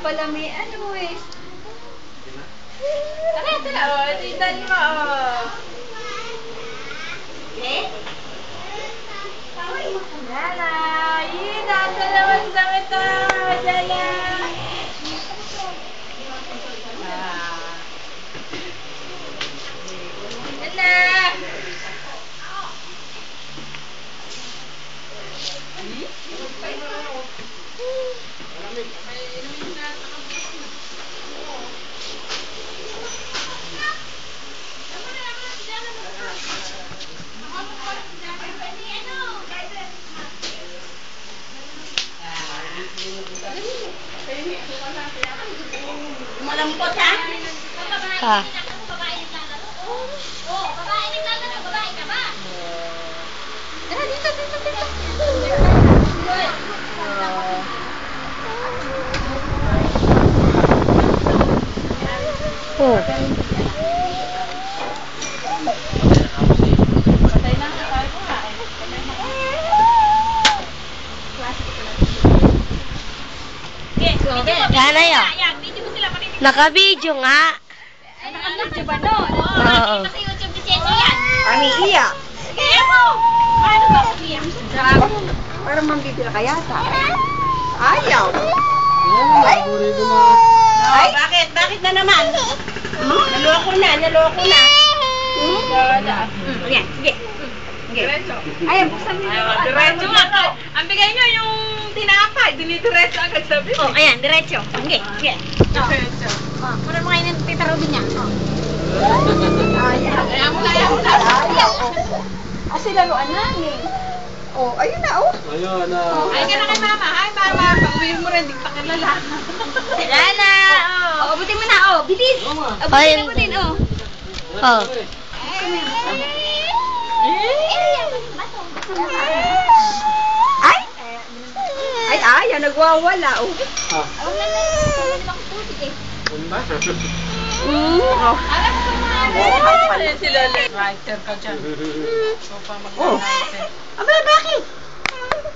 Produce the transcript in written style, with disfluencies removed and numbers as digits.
pala may ano eh. Tara, o. Tignan mo, o. Eh? Lala! Yee! Nakadalawan sa ito! Lala! Lala! Malampot, ha? Ha? Oh, babae naglalaro, babae ka ba? Tara, dito. Oh. Patay na ang tayo ko, ha? Yan na yun. Naka-video nga. Naka-video ba nun? Oo. Sa YouTube ni Chechi yan. Ani iya. Kaya mo! Paano ba kasi yan? Para mambibila ka yata. Ayaw. Ay! Bakit? Bakit na naman? Naloko na. Yan, sige. Diretso. Ay, buksan niyo. Diretso nga. Ang bigay nyo yung tinapay. Dinidiretso agad sabi. Oh, ayan, diretso. Sige. Diretso. Oh, para mo kayo ng titaro din niya. Oh. Ayaw. Ayaw mo na. Ayaw. Kasi laruan namin. Oh, ayun na, oh. Ayun na. Ay ka na kay mama. Hi, mama. Pag-uwi mo rin, di pa kilala. Lala! Oh, abutin mo na. Oh, bilis. Abutin, oh. Oh. Ay, ayaw, nagwawala, oh. Ah. Ano ba? Oh. Sila writer ka dyan. So, pa Oh. mag-writer. Aba, bakit?